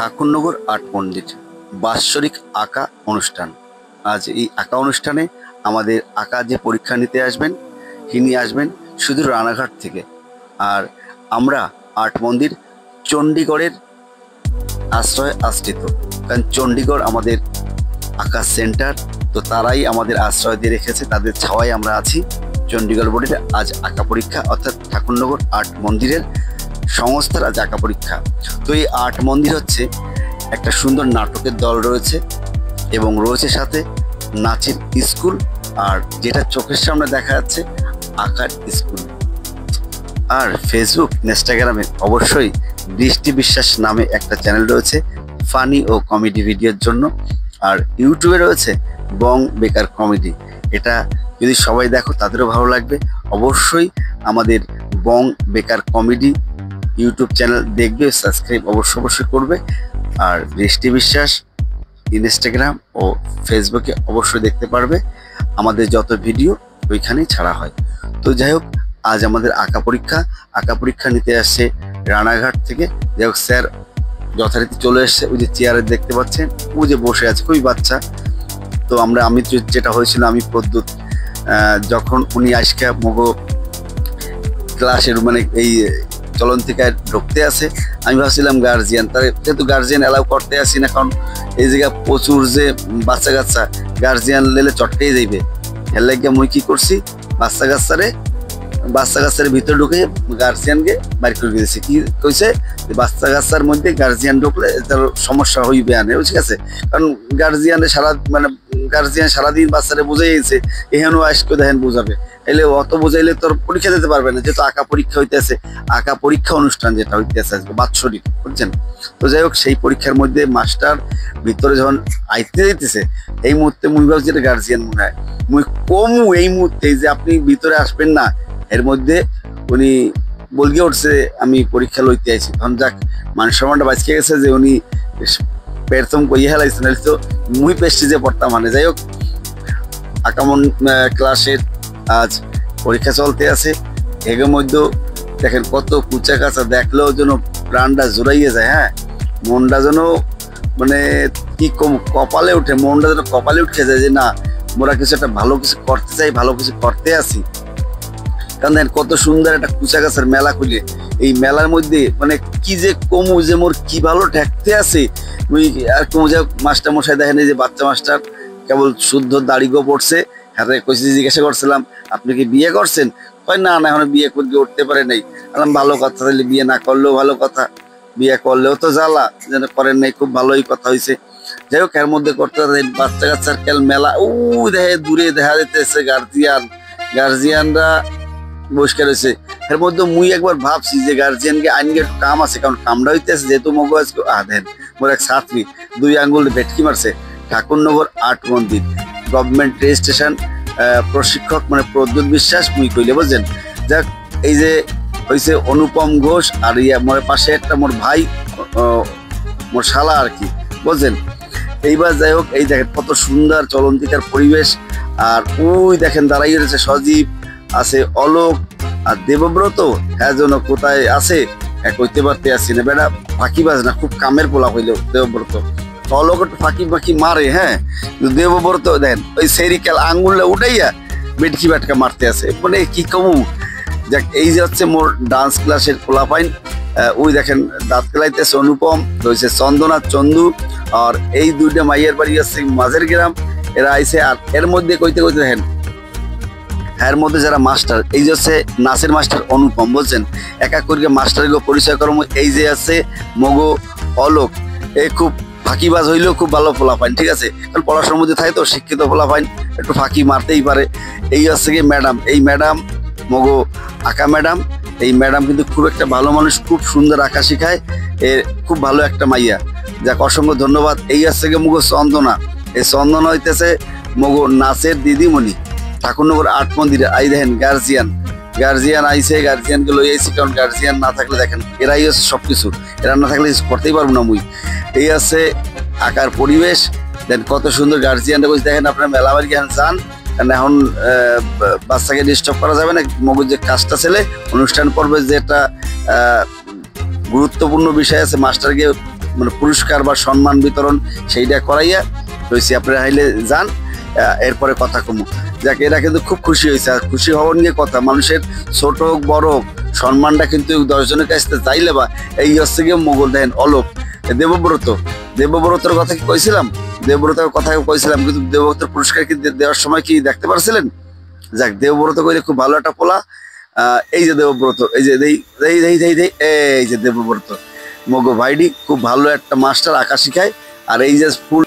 Thakurnagar art মন্দির বাৎসরিক আঁকা অনুষ্ঠান। আজ এই আঁকা অনুষ্ঠানে আমাদের আঁকা যে পরীক্ষা নিতে আসবেন তিনি আসবেন শুধু রানাঘাট থেকে। আর আমরা আর্ট মন্দির চণ্ডীগড়ের আশ্রয় আশ্রিত, কারণ চণ্ডীগড় আমাদের আঁকা সেন্টার, তো তারাই আমাদের আশ্রয় দিয়ে রেখেছে, তাদের ছাওয়ায় আমরা আছি। চণ্ডীগড় বোর্ডের আজ আঁকা পরীক্ষা, অর্থাৎ ঠাকুরনগর আর্ট মন্দিরের সংস্থার আজ আঁকা পরীক্ষা। তো এই আর্ট মন্দির হচ্ছে একটা সুন্দর নাটকের দল রয়েছে এবং রয়েছে সাথে নাচের স্কুল, আর যেটা চোখের সামনে দেখা যাচ্ছে আঁকার স্কুল। আর ফেসবুক ইনস্টাগ্রামে অবশ্যই বৃষ্টি বিশ্বাস নামে একটা চ্যানেল রয়েছে ফানি ও কমেডি ভিডিওর জন্য, আর ইউটিউবে রয়েছে বং বেকার কমেডি। এটা যদি সবাই দেখো তাদেরও ভালো লাগবে। অবশ্যই আমাদের বং বেকার কমেডি ইউটিউব চ্যানেল দেখবে, সাবস্ক্রাইব অবশ্যই করবে। আর বৃষ্টি বিশ্বাস ইনস্টাগ্রাম ও ফেসবুকে অবশ্যই দেখতে পারবে, আমাদের যত ভিডিও ওইখানেই ছাড়া হয়। তো যাই হোক, আজ আমাদের আঁকা পরীক্ষা নিতে আসছে রানাঘাট থেকে। যাই হোক, স্যার যথারীতি চলে এসছে, ওই যে চেয়ারে দেখতে পাচ্ছেন ও যে বসে আছে, খুবই বাচ্চা। তো আমি যেটা হয়েছিল, আমি প্রদ্যুৎ যখন উনি আজকে মগো ক্লাসের মানে এই চলন্তিকায় ঢুকতে আসে, আমি ভাবছিলাম গার্জিয়ান, তার যেহেতু গার্জিয়ান অ্যালাউ করতে আসি না, কারণ এই জায়গায় প্রচুর যে বাচ্চা কাচ্চা গার্জিয়ান লেলে চটকেই যাইবে। এর লাগে মুই কি করছি, বাচ্চা কাচ্চার ভিতরে ঢুকে গার্জিয়ানকে বাইর করে দিয়েছি। কি কইছে, বাচ্চা কাচ্চার মধ্যে গার্জিয়ান ঢুকলে তার সমস্যা হইবে আনে, ঠিক আছে। কারণ গার্জিয়ান সারাদিন বাচ্চারা বুঝাইছে, এখানেও আজকে দেখেন বুঝাবে, এলে অত বুঝাইলে তোর পরীক্ষা দিতে পারবে না। যেহেতু আঁকা পরীক্ষা হইতেছে, আঁকা পরীক্ষা অনুষ্ঠান যেটা হইতেছে আজকে বাৎসরিক, বুঝছেন। তো যাই হোক, সেই পরীক্ষার মধ্যে মাস্টার ভিতরে যখন আইতে যাইতেছে, এই মুহূর্তে মুই ভাবছি যেটা গার্জিয়ান মনে হয়, মুই কমু এই মুহূর্তে যে আপনি ভিতরে আসবেন না, এর মধ্যে উনি বলগে উঠছে আমি পরীক্ষা লইতে আইছি। তখন যাক মানুষ সমানটা বাঁচিয়ে গেছে যে উনি প্রথম কইয়ে হেলাইছেন, তো মুই পেস্টিজে পড়তাম মানে। যাই হোক, আঁকামন ক্লাসের আজ পরীক্ষা চলতে আছে। এর মধ্যে দেখেন কত কুচা কাঁচা, দেখলেও যেন প্রাণটা জোড়াইয়ে যায়। হ্যাঁ, মনটা যেন মানে কি কম কপালে উঠে, মনটা যেন কপালে উঠে যায় যে না, মোরা কিছু একটা ভালো কিছু করতে চাই, ভালো কিছু করতে আসি। কারণ দেখেন কত সুন্দর একটা কুচা গাছের মেলা খুলে, এই মেলার মধ্যে মানে কি যে কমু যে মোর কি ভালো ঠেকতে আছে। ওই আর কমু যে মাস্টার মশাই দেখেন, এই যে বাচ্চা মাস্টার কেবল শুদ্ধ দাড়িগো পড়ছে, হাতে কইছি, জিজ্ঞাসা করছিলাম আপনি কি বিয়ে করছেন, কয় না এখনো বিয়ে করে উঠতে পারে নাই। বললাম ভালো কথা, তাহলে বিয়ে না করলেও ভালো কথা, বিয়ে করলেও তো জ্বালা, যেন করেন নাই, খুব ভালোই কথা হয়েছে। যাই হোক, এর মধ্যে করতে বাচ্চা কাচ্চার খেল মেলা, ও দেখে দূরে দেখা যেতেছে গার্জিয়ানরা বহিষ্কার হয়েছে। এর মধ্যে মুই একবার ভাবছি যে গার্জিয়ানকে আইনকে একটু কাম আছে, কারণ কামটা হইতেছে যেহেতু মগো আজকে দেন মোর এক ছাত্রী 2 আঙ্গুল ভেটকি মারছে। ঠাকুরনগর আর্ট মন্দির গভর্নমেন্ট রেজিস্ট্রেশন প্রশিক্ষক মানে প্রদ্যুৎ বিশ্বাস মুই কইলে, বুঝছেন। যাক, এই যে হয়েছে অনুপম ঘোষ, আর মোর পাশে একটা মোর ভাই, মোর শালা আর কি, বুঝছেন। এইবার যাই হোক, এই দেখেন কত সুন্দর চলন্তিকার পরিবেশ। আর ওই দেখেন দাঁড়াই রয়েছে সজীব, আছে অলোক আর দেবব্রত। হ্যাঁ, যেন কোথায় আছে কইতে পারতে আসি না, বেটা ফাঁকিবাজ না, খুব কামের পোলা হইল দেবব্রত। অলোক একটু ফাঁকি মারে, হ্যাঁ, দেবব্রত দেন ওই সেরিকাল আঙ্গুলে উঠাইয়া বেটকি বাটকা মারতে আছে, মানে কি কমু। যাক, এই যে হচ্ছে মোর ডান্স ক্লাসের পোলাপাইন, ওই দেখেন দাঁত খেলাইতেছে অনুপম, রয়েছে চন্দনা চন্দু, আর এই 2টা মাইয়ের বাড়ি আছে মাঝের গ্রাম, এরা আইছে। আর এর মধ্যে কইতে দেখেন, এর মধ্যে যারা মাস্টার, এই যে হচ্ছে নাচের মাস্টার অনুপম, বলছেন এক এক করে মাস্টারকে পরিচয় করম। এই যে আছে মগো অলোক, এই খুব ফাঁকিবাজ হইলেও খুব ভালো পোলাপাইন, ঠিক আছে, কারণ পড়াশোনার মধ্যে থাকে তো, শিক্ষিত পোলাপাইন, একটু ফাঁকি মারতেই পারে। এই হচ্ছে কি ম্যাডাম, এই ম্যাডাম মগো আঁকা ম্যাডাম। এই ম্যাডাম কিন্তু খুব একটা ভালো মানুষ, খুব সুন্দর আঁকা শিখায়, খুব ভালো একটা মাইয়া, যাক অসংখ্য ধন্যবাদ। এই হচ্ছে কি মগো চন্দনা, এই চন্দনা হইতেছে মগো নাচের দিদিমণি ঠাকুরনগর আর্ট মন্দিরে। আই দেখেন গার্জিয়ান আইছে, গার্জিয়ানকে লই আইছি, কারণ গার্জিয়ান না থাকলে দেখেন এরাই হচ্ছে সবকিছু, এরা না থাকলে করতেই পারবো না মুই। এই আছে আঁকার পরিবেশ, দেন কত সুন্দর গার্জিয়ানরা বলছে দেখেন আপনারা মেলা বাড়ি যান, কারণ এখন বাচ্চাকে ডিস্টার্ব করা যাবে না। মগজ যে কাজটা ছেলে অনুষ্ঠান পর্বে যে একটা গুরুত্বপূর্ণ বিষয় আছে, মাস্টারকে মানে পুরস্কার বা সম্মান বিতরণ সেইটা করাইয়া হয়েছে। আপনারা হাইলে যান, এরপরে কথা কমু। যাক, এরা কিন্তু খুব খুশি হয়েছে। আর খুশি হওয়ার নিয়ে কথা, মানুষের ছোট হোক বড় হোক সম্মানটা কিন্তু 10 জনের কাছে চাইলে বা এই হচ্ছে গিয়ে মোগল দেখেন অলোক দেবব্রত। দেবব্রতর কথা কি কইছিলাম, দেবব্রতের কথা কইছিলাম, কিন্তু দেবব্রতর পুরস্কার কি দেওয়ার সময় কি দেখতে পারছিলেন? যাক, দেবব্রত কইলে খুব ভালো একটা পোলা। এই যে দেবব্রত, এই যে এই যে দেবব্রত মগো ভাইডি খুব ভালো একটা মাস্টার, আঁকা শিখায়। আর এই যে ফুল